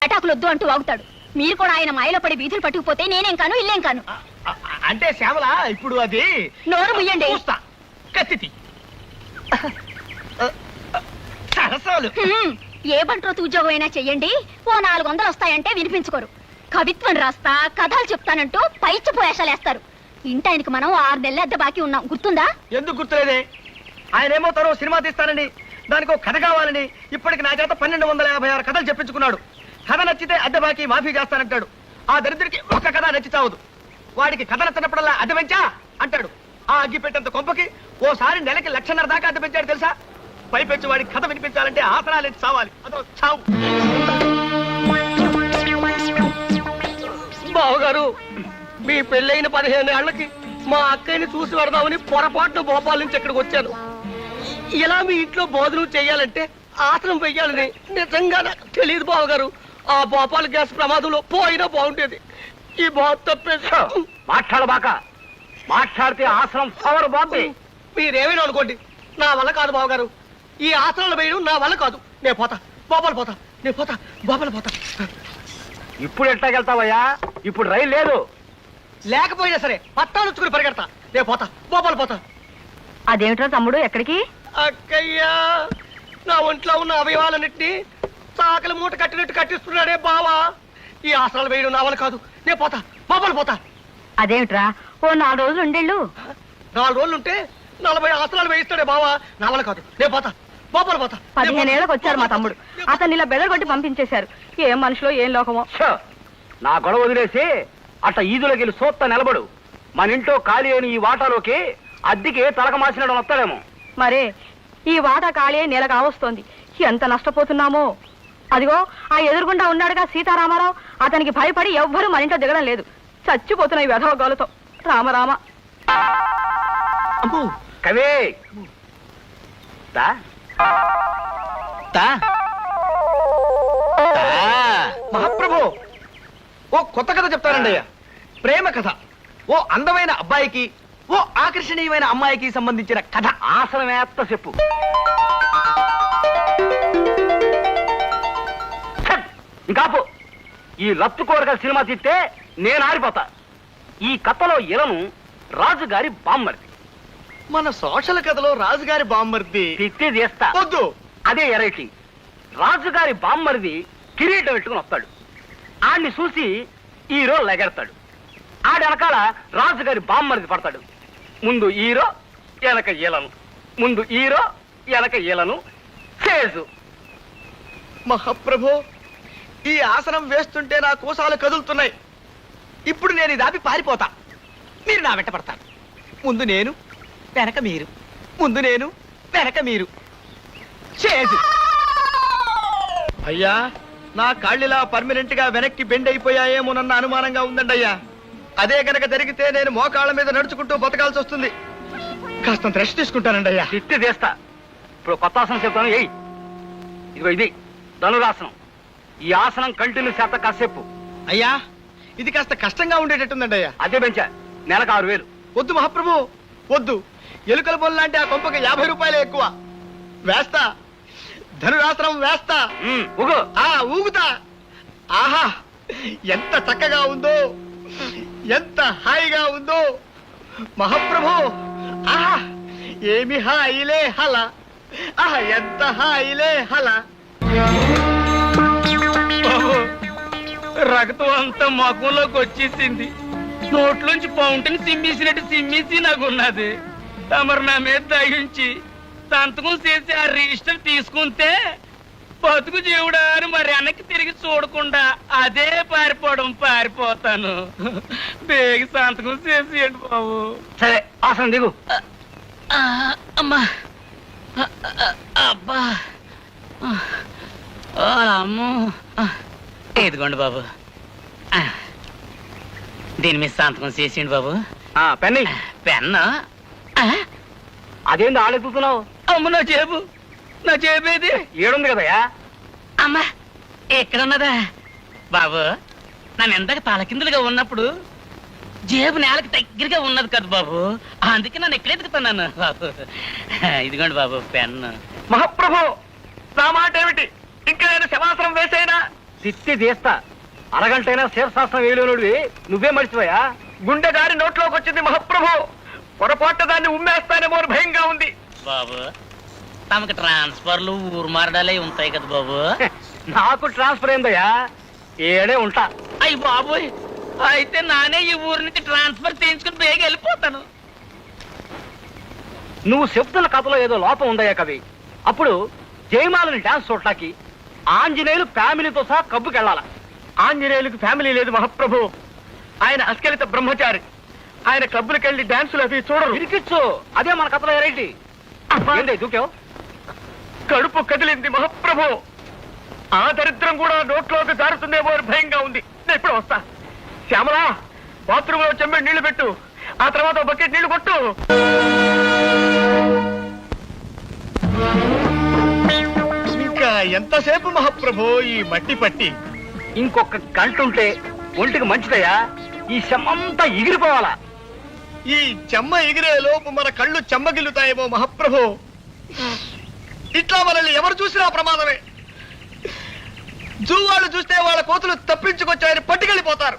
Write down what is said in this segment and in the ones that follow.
అటాకులు వద్దు అంటూ వాగుతాడు. మీరు కూడా ఆయన మాయలో పడి వీధులు పట్టుకుపోతే నేనేం కాను ఇల్లేం కాను. అంటే శ్యామల ఇప్పుడు అది నోరు ముయ్యండి. కత్తి సరసాలు ఏ బంట్రోతు ఉద్యోగం అయినా చెయ్యండి, ఓ 400 వస్తాయంటే వినిపించుకోరు. కవిత్వం రాస్తా కథలు చెప్తానంటూ పైచి పోయేషాలేస్తారు. ఇంటాయనకి మనం 6 నెలల అద్దె బాకీ ఉన్నాం, గుర్తుందా? ఎందుకు గుర్తులేదే? ఆయన ఏమో తను సినిమా తీస్తానండి, దానికి ఒక కథ కావాలని ఇప్పటికి నా చేత 1256 కథలు చెప్పించుకున్నాడు. కథ నచ్చితే అద్దె బాకీ మాఫీ చేస్తానంటాడు. ఆ దరిద్రుడికి ఒక్క కథ నచ్చి చావదు. వాడికి కథ నచ్చినప్పుడల్లా అద్దె పెంచా అంటాడు. ఆ అగ్గి పెట్టేంత కొంపకి ఓసారి నెలకి 1,50,000 దాకా అద్దె పెంచాడు తెలుసా? పైపెచ్చి వాడికి కథ వినిపించాలంటే ఆసనాలు ఎత్తి చావాలి. అదో చావు. బావగారు, మీ పెళ్ళైన 15 ఏళ్లకి మా అక్కయ్యని చూసి పెడదామని పొరపాటున భోపాల్ నుంచి ఇక్కడికి వచ్చాను. ఇలా మీ ఇంట్లో భోజనం చెయ్యాలంటే ఆసనం వెయ్యాలని నిజంగా నాకు తెలియదు బావగారు. ఆ భోపాల్ గ్యాస్ ప్రమాదంలో పోయినా బాగుండేది. ఈ బాధ తప్పేసి మాట్లాడబాక. మాట్లాడితే ఆసనం పవర్ బాగుంది. మీరేమైనా అనుకోండి, నా వల్ల కాదు బావగారు. ఈ ఆసనాలు వేయడం నా వల్ల కాదు. నేను పోతా, భోపాల్ పోతా, నేను పోతా, భోపాల్ పోతా. ఇప్పుడు ఎట్లాగెళ్తావయ్యా? ఇప్పుడు రైలు లేదు. లేకపోయినా సరే పట్టాలుచ్చుకుని పరిగెడతా. నేను పోతా, భోపాల్ పోతా. అదేమిట్రా తమ్ముడు, ఎక్కడికి? అక్కయ్యా, నా ఒంట్లో ఉన్న అవయవాలన్నింటినీ చాకలి మూట కట్టినట్టు కట్టిస్తున్నాడే బావా. ఈ ఆసనాలు వేయడం నా వల్ల కాదు. నేను పోతా, భోపాల్ పోతా. అదేమిట్రా, ఓ 4 రోజులు ఉండేళ్ళు. 4 రోజులుంటే 40 ఆసనాలు వేయిస్తాడే బావా. నా వల్ల కాదు. నేను పోతా, భోపాల్ పోతా. 15 ఏళ్ళకి వచ్చారు మా తమ్ముడు, అతన్ని ఇలా బెదరగొట్టి పంపించేశారు. ఏం మనుషులో ఏం లోకమో. నా గొడవ వదిలేసి అట్ట ఈదులోకి వెళ్ళి సోత్త నిలబడు. మన ఇంట్లో ఖాళీ అయిన ఈ వాటాలోకి అద్దెకి తలక మాసినడం వస్తాడేమో. మరే ఈ వాటా ఖాళీ నెల కావస్తోంది. ఎంత నష్టపోతున్నామో. అదిగో ఆ ఎదురుగుండా ఉన్నాడుగా సీతారామారావు, అతనికి భయపడి ఎవ్వరూ మన ఇంట్లో దిగడం లేదు. చచ్చిపోతున్నాయి వెధవగాలతో. రామరామ. కవి మహాప్రభు, ఓ కొత్త కథ చెప్తానండి అయ్యా. ప్రేమ కథ. ఓ అందమైన అబ్బాయికి, ఓ ఆకర్షణీయమైన అమ్మాయికి సంబంధించిన కథ. ఆసనమేత్త చెప్పు. ఇంకాపు. ఈ లత్తు కోరగల సినిమా తీస్తే నేను ఆరిపోతా. ఈ కథలో ఇలను రాజుగారి బామ్మర్ది. మన సోషల్ కథలో రాజుగారి బామ్మర్ది తిత్తి చేస్తా. వద్దు. అదే ఎరైటీ. రాజుగారి బామ్మరిది కిరీటం పెట్టుకుని వస్తాడు. ఆడిని చూసి హీరో లెగెడతాడు. ఆడి వెనకాల రాజుగారి బామ్మరిది పడతాడు. ముందు హీరో, వెనక ఈలను. ముందు హీరో, వెనక ఈలను. చేజు. మహాప్రభు, ఈ ఆసనం వేస్తుంటే నా కోసాలు కదులుతున్నాయి. ఇప్పుడు నేను ఇది ఆపి పారిపోతా. మీరు నా వెంట పడతారు. ముందు నేను, వెనక మీరు. ముందు నేను, వెనక మీరు. చేజు. అయ్యా, నా కాళ్ళిలా పర్మనెంట్ గా వెనక్కి బెండ్ అయిపోయాయేమోనన్న అనుమానంగా ఉందండి అయ్యా. అదే కనుక జరిగితే నేను మోకాళ్ళ మీద నడుచుకుంటూ బతకాల్సి వస్తుంది. కాస్తంత రెస్ట్ తీసుకుంటానండి అయ్యా. తిత్తి చేస్తా. ఇప్పుడు కొత్త ఆసనం చెప్తాను. ఏయ్, ఇదిగో ఇది ధనురాసనం. ఈ ఆసనం కంటిన్యూ చేత కాసేపు. అయ్యా, ఇది కాస్త కష్టంగా ఉండేటట్టుందండి అయ్యా. అదే పెంచా. నెలకు 6,000. వద్దు మహాప్రభు, వద్దు. ఎలుకల బొల్ల లాంటి ఆ కొంపకి 50 రూపాయలే ఎక్కువ. వేస్తా, ధనురాసనం వేస్తా. ఊగుతా. ఆహా, ఎంత చక్కగా ఉందో, ఎంత హాయిగా ఉందో మహాప్రభు. ఆహా, ఏమి హాయిలే హల. ఆహా, ఎంత హాయిలే హల. రక్తం అంతా మకంలోకి వచ్చేసింది. నోట్లోంచి ఫౌంటైన్ సిమ్మేసినట్టు సిమ్మేసి నాకున్నది. తమరు నా మీద దయించి సంతకం చేసి ఆ రిజిస్టర్ తీసుకుంటే బతుకు జీవుడా అని మరి వెనక్కి తిరిగి చూడకుండా అదే పారిపోతాను. బేగి సంతకం చేసేయండి బాబు. సరే, ఆసనం దిగు. అమ్మా, అబ్బా, అమ్మో. ఇదిగోండి బాబు, దీని మీద సంతకం చేసేయండి బాబు. పెన్ని. పెన్ను? అదేంది ఆలోచిస్తున్నావు? అమ్మ, నా చేపేది ఏడుంది కదయా. అమ్మా, ఎక్కడున్నదా బాబు? నన్ను ఎంతగా తలకిందులుగా ఉన్నప్పుడు జేబు నేలకి దగ్గరగా ఉన్నది కదా బాబు, అందుకే నన్ను ఎక్కడ ఎదుగుతున్నాను బాబు. ఇదిగోండి బాబు పెన్ను. మహాప్రభు, నా మాట ఏమిటి? ఇంకా నేను శవాసనం వేసేనా? తిత్తి తీస్తా. అరగంటైనా శీర్షాస్త్రం వేయలేనుడివి నువ్వే మర్చిపోయా. గుండె దారి నోట్లోకి వచ్చింది మహాప్రభు. పొరపాటు దాన్ని ఉమ్మేస్తానేమో అని భయంగా ఉంది. బాబు తమకి ట్రాన్స్ఫర్లు ఊరు మారడాలే ఉంటాయి కదా బాబు. నాకు ట్రాన్స్ఫర్ అయిందయ్యా, ఏడే ఉంటా. అయ్యి బాబోయ్, అయితే నానే ఈ ఊరు నుంచి ట్రాన్స్ఫర్ చేయించుకుని బేగ వెళ్ళిపోతాను. నువ్వు చెప్తున్న కథలో ఏదో లోపం ఉందయ్యా కవి. అప్పుడు జయమాలని డాన్స్ చూడటానికి ఆంజనేయులు ఫ్యామిలీతో సహా కబ్బుకెళ్ళాల. ఆంజనేయులకు ఫ్యామిలీ లేదు మహాప్రభు. ఆయన అస్కలిత బ్రహ్మచారి. ఆయన క్లబ్బులకెళ్ళి డాన్సులు అవి చూడరు. ఇరికిచ్చు, అదే మన కథలో వెరైటీ. దూకావు. కడుపు కదిలింది మహాప్రభు. ఆ దరిద్రం కూడా నోట్లోకి జారుతుందేమో అని భయంగా ఉంది. నేను ఇప్పుడు వస్తా. శ్యామలా, బాత్రూమ్ లో చెంబెడు నీళ్లు పెట్టు. ఆ తర్వాత బకెట్ నీళ్లు కొట్టు. ఇంకా ఎంతసేపు మహాప్రభు ఈ మట్టి పట్టి? ఇంకొక గంట ఉంటే ఒంటికి మంచిదయ్యా. ఈ శమంతా ఎగిరిపోవాలా. ఈ చెమ్మ ఎగిరే లోపు మన కళ్ళు చెమ్మగిల్లుతాయేమో మహాప్రభు. ఇట్లా మనల్ని ఎవరు చూసినా ప్రమాదమే. జూ వాళ్ళు చూస్తే వాళ్ళ కోతులు తప్పించుకొచ్చారని పట్టుకెళ్ళిపోతారు.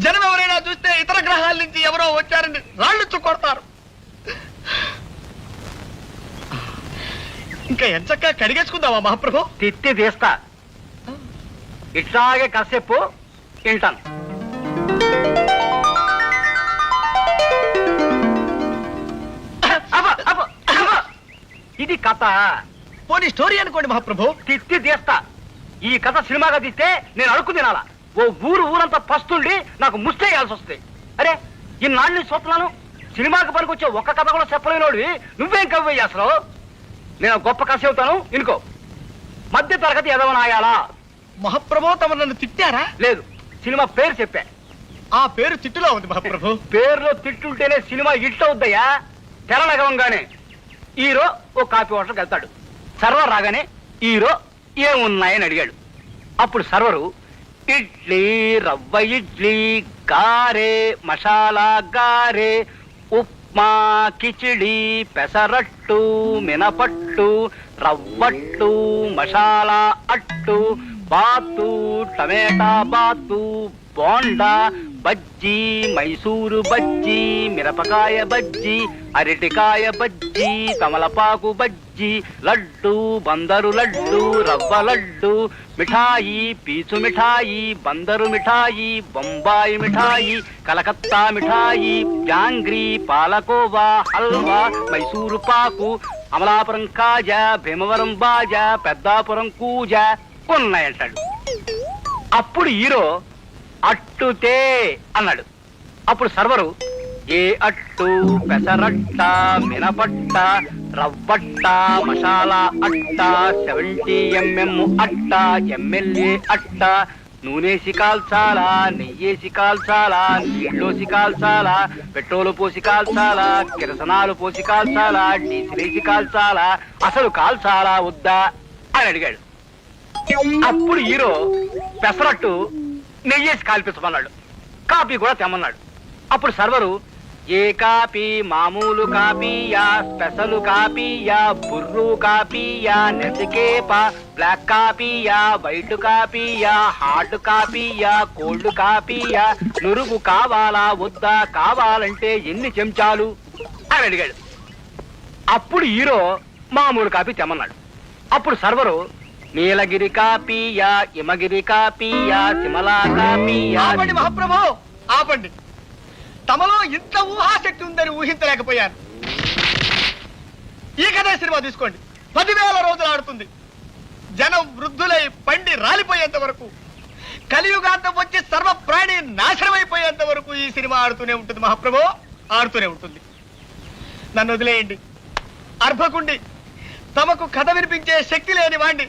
జనం ఎవరైనా చూస్తే ఇతర గ్రహాల నుంచి ఎవరో వచ్చారని రాళ్ళు చుక్కొడతారు. ఇంకా ఎంచక్కా కడిగేసుకుందామా మహాప్రభు? తిత్తి తీస్తా. ఇట్లాగే కాసేపు తింటాను. ఇది కథ. పోనీ స్టోరీ అనుకోండి మహాప్రభు. తిత్తి తీస్తా. ఈ కథ సినిమాగా తీస్తే నేను అడుక్కు తినాలా. ఓ ఊరంతా పస్తుండి నాకు ముస్తేయాల్సి వస్తుంది. అరే ఇన్నాళ్ళు చూస్తున్నాను, సినిమాకి పనికొచ్చే ఒక్క కథ కూడా చెప్పలేనోడివి నువ్వేం కవ్వే చేస్తావు. నేను గొప్ప కథ చెబుతాను ఇనుకో. మధ్య తరగతి ఎదవనాయాలా. మహాప్రభు తమ నన్ను తిట్టారా? లేదు, సినిమా పేరు చెప్పా. ఆ పేరు తిట్టులో ఉంది మహాప్రభు. పేరులో తిట్టుంటేనే సినిమా హిట్ అవుద్దయ్యా. తెరనగవంగానే హీరో ఓ కాఫీ హోటల్కి వెళ్తాడు. సర్వర్ రాగానే హీరో ఏమున్నాయని అడిగాడు. అప్పుడు సర్వరు ఇడ్లీ, రవ్వ ఇడ్లీ, గారే, మసాలా గారే, ఉప్మా, కిచిడి, పెసరట్టు, మినపట్టు, రవ్వట్టు, మసాలా అట్టు, బాతు, టమేటా బాతు, బోండా, బజ్జీ, మైసూరు బజ్జీ, మిరపకాయ బజ్జీ, అరటికాయ బజ్జీ, తమలపాకు బజ్జీ, లడ్డు, బందరు లడ్డు, రవ్వ లడ్డు, మిఠాయి, పీచు మిఠాయి, బందరు మిఠాయి, బొంబాయి మిఠాయి, కలకత్తా మిఠాయి, జాంగ్రీ, పాలకోవా, హల్వా, మైసూరు పాకు, అమలాపురం కాజా, భీమవరం బాజా, పెద్దాపురం కూజా ఉన్నాయంటాడు. అప్పుడు హీరో అట్టుతే అన్నాడు. అప్పుడు సర్వరు ఏ అట్టు, పెసరట్ట, మినపట్ట, రవ్వట్ట, మసాలా అట్ట, 70mm అట్ట, ఎమ్మెల్యే అట్ట, నూనెసి కాల్చాలా, నెయ్యేసి కాల్చాలా, నీళ్ళోసి కాల్చాలా, పెట్రోలు పోసి కాల్చాలా, కిరసనాలు పోసి కాల్చాలా, డీజిలేసి కాల్చాలా, అసలు కాల్చాలా వద్దా అని అడిగాడు. అప్పుడు హీరో పెసరట్టు నెయ్యేసి కాల్పించమన్నాడు. కాపీ కూడా తెమ్మన్నాడు. అప్పుడు సర్వరు ఏ కాపీ, మామూలు కాపీయా, స్పెషల్ కాపీయా, బుర్రు కాపీయా, నెసికేపా, బ్లాక్ కాపీయా, వైట్ కాపీయా, హార్డ్ కాపీయా, కోల్డ్ కాపీయా, నురుగు కావాలా వద్దా, కావాలంటే ఎన్ని చెంచాలు అని అడిగాడు. అప్పుడు హీరో మామూలు కాపీ తెమ్మన్నాడు. అప్పుడు సర్వరు నీలగిరి కాపీయా, హిమగిరి కాపీయా, సిమలా కాపీయా. ఆపండి మహాప్రభు, ఆపండి. తమలో ఇంత ఊహాశక్తి ఉందని ఊహించలేకపోయాను. ఈ కథ సినిమా తీసుకోండి. 10,000 రోజులు ఆడుతుంది. జనం వృద్ధులై పండి రాలిపోయేంత వరకు, కలియుగాంతం వచ్చి సర్వ ప్రాణి నాశనమైపోయేంత వరకు ఈ సినిమా ఆడుతూనే ఉంటుంది మహాప్రభు, ఆడుతూనే ఉంటుంది. నన్ను వదిలేయండి. అర్భకుండి, తమకు కథ వినిపించే శక్తి లేని వాణ్ణి.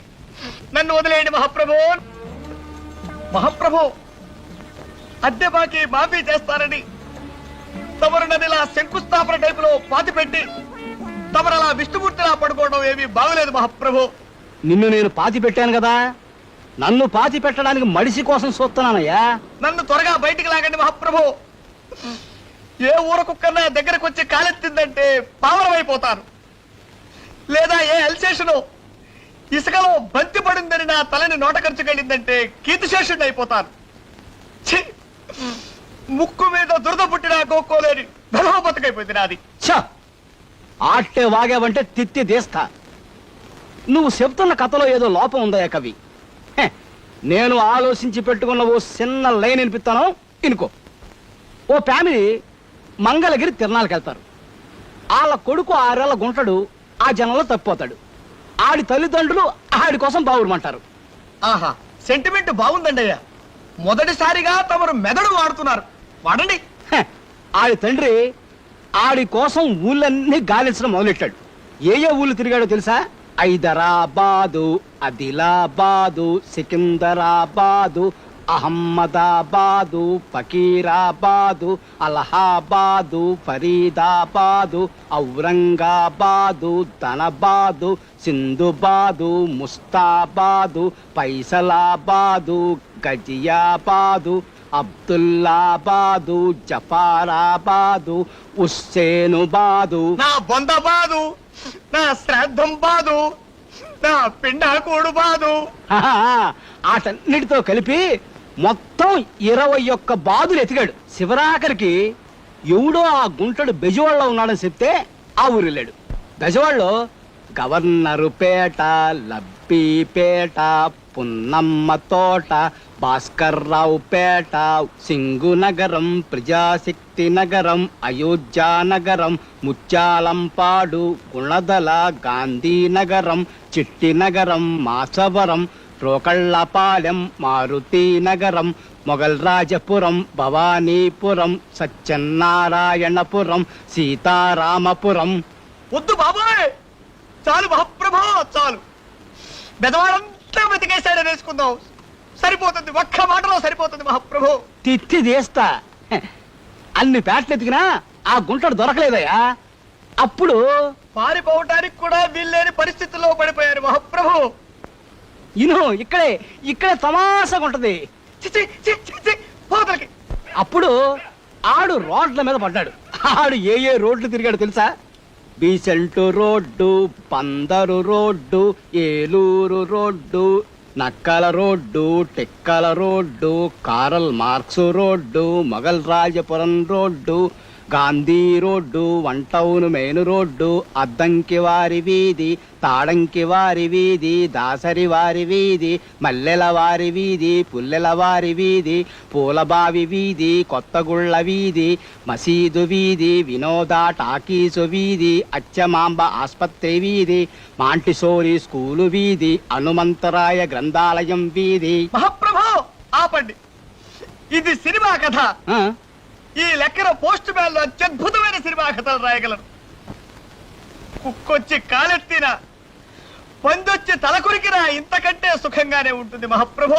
నన్ను వదిలేయండి మహాప్రభు. మహాప్రభు, అద్దె బాకీ మాఫీ చేస్తారని తమరు నదిలా శంకుస్థాపన టైపులో పాతి పెట్టి తమరలా విష్ణుమూర్తిలా పడుకోవడం ఏమీ బాగలేదు మహాప్రభు. నిన్ను నేను పాతి పెట్టాను కదా, నన్ను పాతి పెట్టడానికి మడిసి కోసం చూస్తున్నానయ్యా. నన్ను త్వరగా బయటికి లాగండి మహాప్రభు. ఏ ఊరకుక్కన్నా దగ్గరకు వచ్చి కాలెత్తిందంటే పావరమైపోతాను. లేదా ఏ ఎల్సేషను ఇసుకలో బంతి పడిందని నా తలని నోట ఖర్చుకెళ్ళిందంటే కీర్తిశేషుడిని అయిపోతాను. ఛీ! ముక్కు మీద దురద పుట్టినా కోక్కోలేని ధర్మ బతుకైపోయింది నాది. ఆట్టే వాగావంటే తిత్తి తీస్తా. నువ్వు చెప్తున్న కథలో ఏదో లోపం ఉందయ్యా కవి. హె, నేను ఆలోచించి పెట్టుకున్న ఓ చిన్న లైన్ వినిపిస్తాను, ఇనుకో. ఓ ఫ్యామిలీ మంగళగిరి తిరణాలకు వెళ్తారు. వాళ్ళ కొడుకు 6 ఏళ్ల గుంటడు ఆ జనంలో తప్పిపోతాడు. ఆడి తల్లిదండ్రులు ఆడి కోసం బావురమంటారు. ఆహా, సెంటిమెంట్ బాగుందండి అయ్యా. మొదటిసారిగా తమరు మెదడు వాడుతున్నారు. వాడండి. హె, ఆడి తండ్రి ఆడి కోసం ఊళ్ళన్నీ గాలించడం మొదలెట్టాడు. ఏ ఊళ్ళు తిరిగాడో తెలుసా? హైదరాబాదు, ఆదిలాబాదు, సికింద్రాబాదు, అహ్మదాబాదు, ఫకీరాబాదు, అలహాబాదు, ఫరీదాబాదు, ఔరంగాబాదు, ధనబాదు, సింధుబాదు, ముస్తాబాదు, పైసలాబాదు, గజియాబాదు, అబ్దుల్లాబాదు, జఫారాబాదు, హుస్సేనుబాదు. నా బొందబాదు, నా శ్రాద్ధం బాదు, నా పిండాకోడు బాదు. ఆటన్నిటితో కలిపి మొత్తం 21 బాదులు ఎతికాడు. శివరాఖరికి ఎవడో ఆ గుంటడు బెజవాడలో ఉన్నాడని చెప్తే ఆ ఊరు వెళ్ళాడు. బెజవాడలో గవర్నరు పేట, లబ్బీపేట, పున్నమ్మ తోట, భాస్కర్రావు పేట, సింగునగరం, ప్రజాశక్తి నగరం, అయోధ్య నగరం, ముత్యాలంపాడు, గుణదల, గాంధీనగరం, చిట్టినగరం, మాసవరం, రోకళ్ళపాలెం, మారుతి నగరం, మొగల్ రాజపురం, భవానీపురం, సత్యనారాయణపురం, సీతారామపురం. వద్దు బాబాయ్, చాలు మహాప్రభో, చాలు. బెదవాడంతా వెతికేశాడని వేసుకుందాం. సరిపోతుంది, ఒక్క మాటలో సరిపోతుంది మహాప్రభో. తిత్తి తీస్తా. హె, అన్ని పేటలు ఎతికినా ఆ గుంటడు దొరకలేదయ్యా. అప్పుడు పారిపోవటానికి కూడా వీల్లేని పరిస్థితుల్లో పడిపోయారు మహాప్రభు. ఇక్కడే తమాషాగా ఉంటది. చిచి, చి, చి, చి, పోతలకి. అప్పుడు ఆడు రోడ్ల మీద పడ్డాడు. ఆడు ఏ రోడ్లు తిరిగాడు తెలుసా? బీసెంటు రోడ్డు, పందరు రోడ్డు, ఏలూరు రోడ్డు, నక్కల రోడ్డు, టెక్కల road, Karl Marx road, Mogal Rajapuram road, Gandhi road, one town main road, Addanki వారి వీధి, తాడంకి వారి వీధి, దాసరి వారి వీధి, మల్లెల వారి వీధి, పుల్లెల వారి వీధి, పూలబావి వీధి, కొత్తగుళ్ళ వీధి, మసీదు వీధి, వినోద టాకీసు వీధి, అచ్చమాంబ ఆస్పత్రి వీధి, మాంటిసోరి స్కూలు వీధి, హనుమంతరాయ గ్రంథాలయం వీధి. మహాప్రభు ఆపండి, ఇది సినిమా కథ. ఆ? ఈ లెక్కన పోస్ట్ మ్యాన్ లో అత్యద్భుతమైన సినిమా కథలు రాయగలరు. కుక్కొచ్చి కాలెత్తినా, పందొచ్చి తలకురికినా ఇంతకంటే సుఖంగానే ఉంటుంది మహాప్రభు.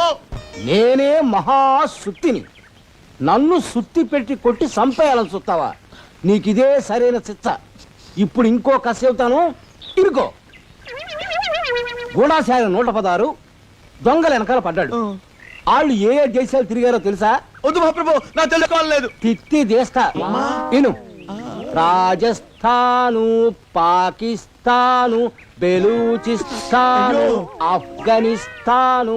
నేనే మహాసుత్తిని. నన్ను సుత్తి పెట్టి కొట్టి సంపేయాలని చూస్తావా? నీకిదే సరైన చిచ్చ. ఇప్పుడు ఇంకో కథ చెబుతాను, ఇరుకో. గూఢాచార్య 116 దొంగల వెనకాల పడ్డాడు. వాళ్ళు ఏ దేశాలు తిరిగారో తెలుసా? వద్దు మహాప్రభు, నా తెలుసుకోవాలేదు. తిత్తి దేశా ఇను. Rajasthan, Pakistan, Baluchistan, Afghanistan,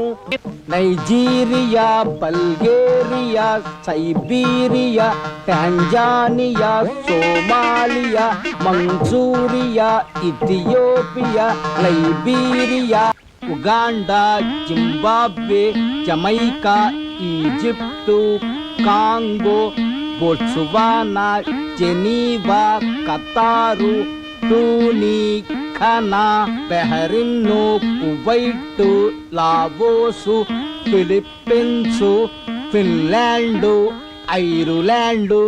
Nigeria, Bulgaria, Siberia, Tanzania, Somalia, Manchuria, Ethiopia, Liberia, Uganda, Zimbabwe, Jamaica, Egypt, Congo, Botswana, Geneva, Qatar, టూనిఖనా, బెహరిన్ను, Kuwait, Laos, Philippines, Finland, Ireland,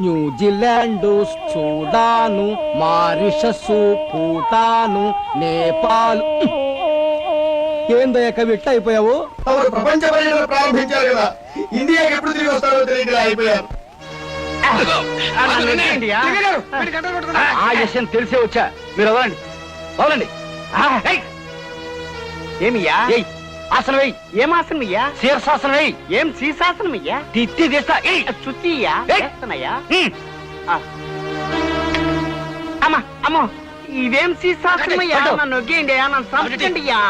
New Zealand, Sudan, Mauritius, Bhutan, Nepal. ఏందయ్య కవి ఇట్లా అయిపోయావు? ప్రపంచ పర్యటన ప్రారంభించారు కదా, ఇండియాకి ఎప్పుడు తిరిగి వస్తారో తెలియక అయిపోయారు. ఆ విషయం తెలిసే వచ్చా. మీరు వదలండి, వదలండి. ఏమియ్యా? ఆసనం వెయ్యి. ఏం ఆసనం అయ్యా? శీర్షాసనం వెయ్యి. ఏం శీర్షాసనం అయ్యా? తిత్తి తీస్తా. చుట్టియ్యా? ఏయ్. చేస్తానయ్యా? అమ్మా అమ్మో, ఇదేం శాస్త్రమయ్యా? పట్టు. నన్ను నొక్కేయండి, నన్ను సంపండి అయ్యా.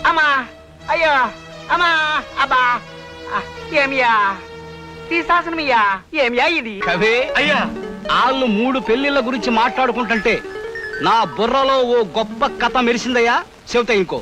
అమ్మా, అయ్యో, అమ్మా, అబ్బా, ఏమియా శాసనమయ్యా? ఏమియా ఇది? కవి అయ్యా, వాళ్ళు 3 పెళ్లిళ్ళ గురించి మాట్లాడుకుంటుంటే నా బుర్రలో ఓ గొప్ప కథ మెరిసిందయ్యా. చెబుతా ఇంకో